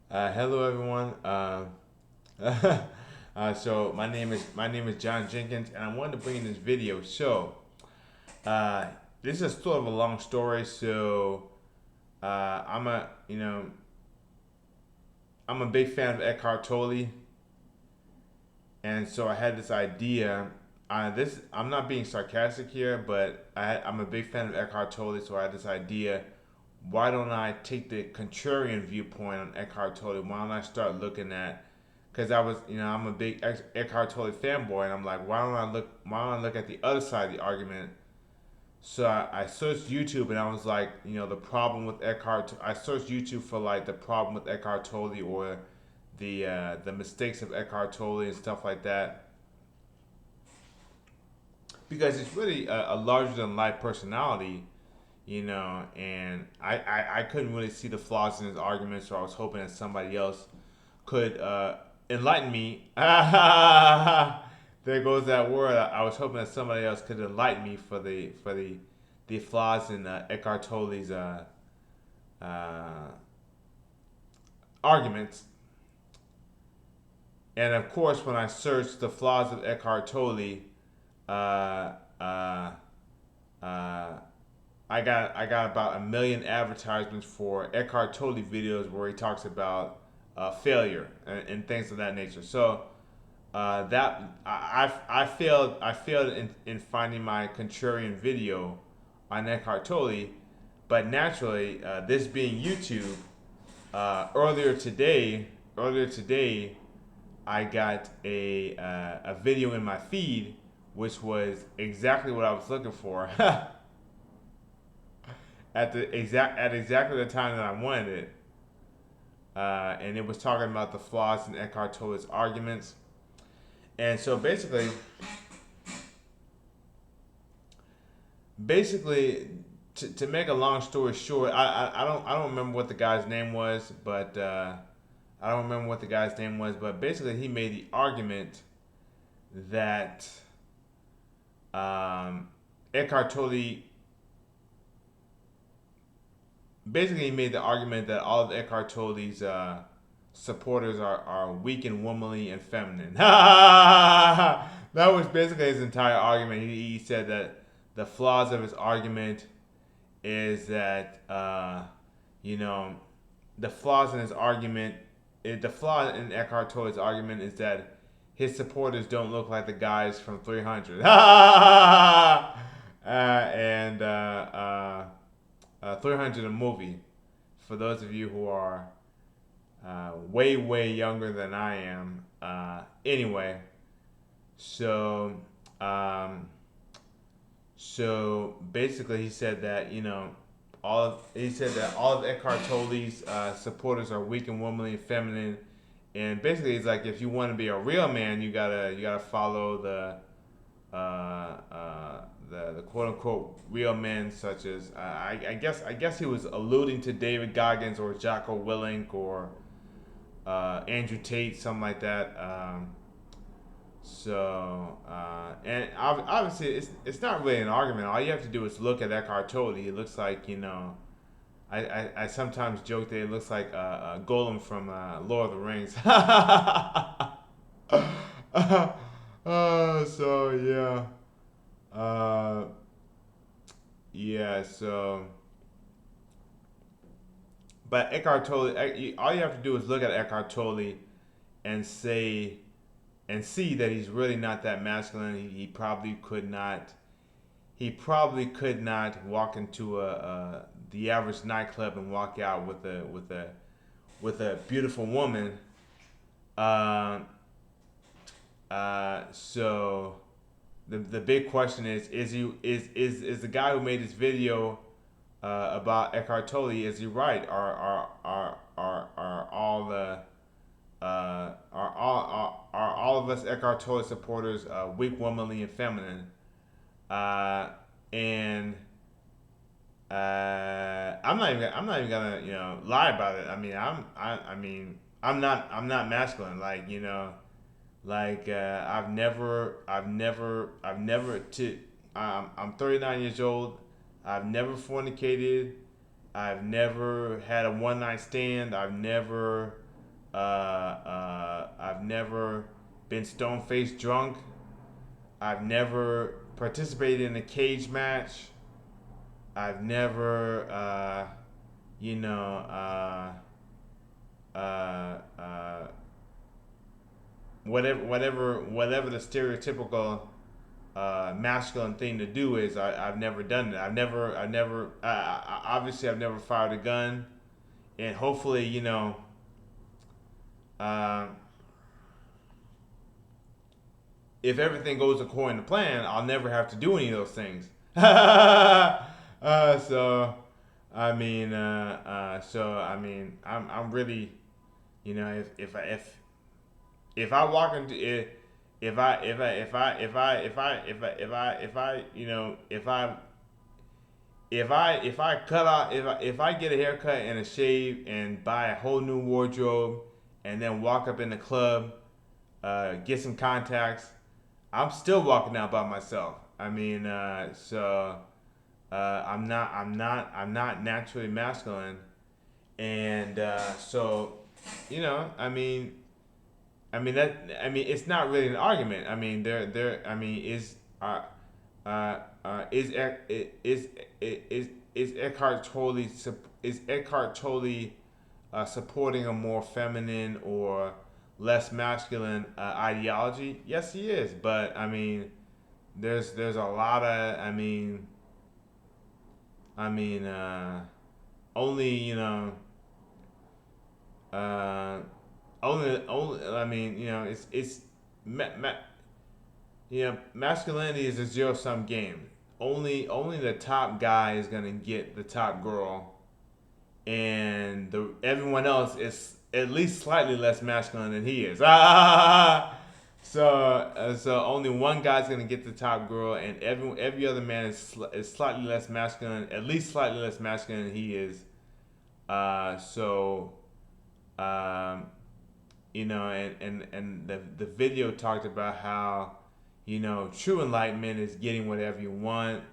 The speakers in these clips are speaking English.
Hello everyone. So my name is John Jenkins, and I wanted to bring in this video. Uh, this is sort of a long story. I'm a big fan of Eckhart Tolle, and so I had this idea. I'm not being sarcastic here, but I'm a big fan of Eckhart Tolle, so I had this idea. Why don't I take the contrarian viewpoint on Eckhart Tolle? Why don't I start looking at, because I'm a big Eckhart Tolle fanboy, and I'm like, why don't I look at the other side of the argument? So I searched YouTube, and I was like, the problem with I searched YouTube for like the problem with Eckhart Tolle, or the mistakes of Eckhart Tolle and stuff like that, because it's really a larger than life personality, and I couldn't really see the flaws in his arguments, so I was hoping that somebody else could enlighten me. There goes that word. I was hoping that somebody else could enlighten me for the flaws in Eckhart Tolle's uh, arguments. And of course, when I searched the flaws of Eckhart Tolle, uh, uh, uh, I got about a million advertisements for Eckhart Tolle videos where he talks about failure and things of that nature. So that I failed in finding my contrarian video on Eckhart Tolle, but naturally, this being YouTube, earlier today, I got a video in my feed, which was exactly what I was looking for at exactly the time that I wanted it, and it was talking about the flaws in Eckhart Tolle's arguments. And so basically, to make a long story short, I don't remember what the guy's name was, but I don't remember what the guy's name was, but basically he made the argument that um, Eckhart Tolle basically he made the argument that all of Eckhart Tolle's supporters are weak and womanly and feminine. That was basically his entire argument. He said that the flaws of his argument is that you know the flaws in his argument. The flaw in Eckhart Tolle's argument is that his supporters don't look like the guys from 300. And 300, a movie. For those of you who are way, way younger than I am. Anyway, so um, so basically, he said that all of Eckhart Tolle's supporters are weak and womanly and feminine, and basically, he's like, if you want to be a real man, you gotta follow uh, the quote unquote real men, such as I guess he was alluding to David Goggins or Jocko Willink or Andrew Tate, something like that. And obviously, it's not really an argument. All you have to do is look at Eckhart Tolle. He looks like, I sometimes joke that he looks like a golem from Lord of the Rings. So yeah, uh, yeah. But Eckhart Tolle, all you have to do is look at Eckhart Tolle and say and see that he's really not that masculine. He probably could not. He probably could not walk into the average nightclub and walk out with a beautiful woman. Uh, so the big question is he is the guy who made this video about Eckhart Tolle, is he right? Are all the are all of us Eckhart Tolle supporters weak, womanly, and feminine? And I'm not even gonna lie about it. I mean I'm not masculine. I'm 39 years old. I've never fornicated. I've never had a one night stand. I've never. I've never been stone faced drunk. I've never participated in a cage match. I've never, you know, whatever the stereotypical masculine thing to do is. I've never done it. Obviously, I've never fired a gun, and hopefully, uh, if everything goes according to plan, I'll never have to do any of those things. So, I'm really, if I walk into it, if I cut out if I get a haircut and a shave and buy a whole new wardrobe and then walk up in the club, get some contacts, I'm still walking out by myself. I'm not naturally masculine, and you know, I mean, it's not really an argument. Is Eckhart Tolle supporting a more feminine or less masculine ideology? Yes, he is. But there's a lot of only uh, only it's ma- ma- masculinity is a zero sum game. Only the top guy is gonna get the top girl, and everyone else is at least slightly less masculine than he is. So only one guy's gonna get the top girl, and every other man is slightly less masculine, at least slightly less masculine than he is. So and the video talked about how true enlightenment is getting whatever you want.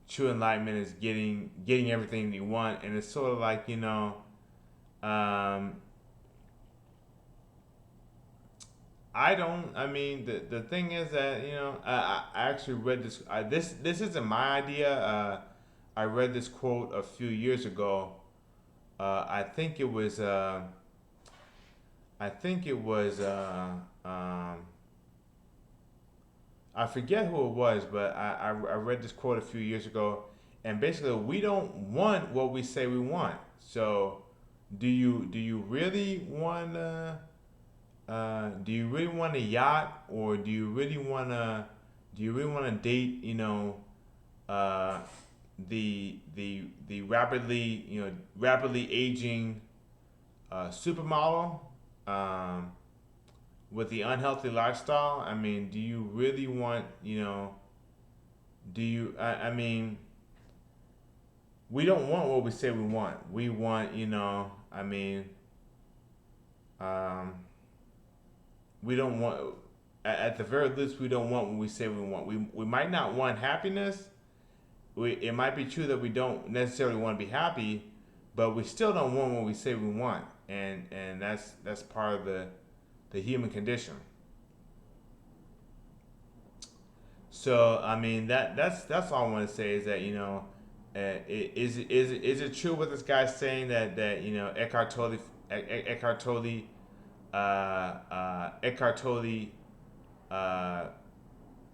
True enlightenment is getting everything you want, and it's sort of like I don't. The thing is that I actually read this. This isn't my idea. I read this quote a few years ago. I think it was. I think it was. I forget who it was, but I read this quote a few years ago, and basically, we don't want what we say we want. So, do you really want do you really want a yacht, or do you really want to date uh, the rapidly aging supermodel, with the unhealthy lifestyle? Do you really want, do you, we don't want what we say we want. We want, um, we don't want, at the very least, we don't want what we say we want. We might not want happiness. It might be true that we don't necessarily want to be happy, but we still don't want what we say we want. And that's part of the human condition. So that's all I want to say is that is it true what this guy's saying that Eckhart Tolle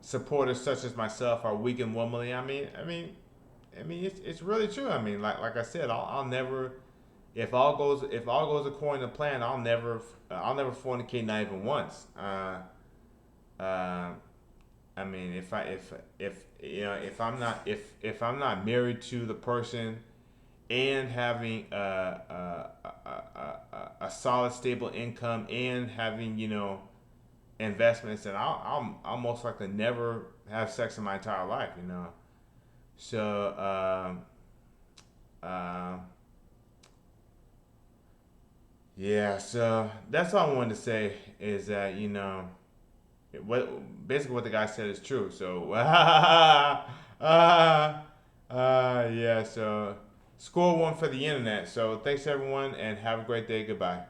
supporters such as myself are weak and womanly? It's really true. Like I said, I'll never, if all goes according to plan, I'll never fornicate, not even once. Uh, if I'm not married to the person and having a solid stable income and having investments, then I'll most likely never have sex in my entire life. So yeah, so that's all I wanted to say is that what the guy said is true. So yeah, so score one for the internet. So thanks everyone, and have a great day. Goodbye.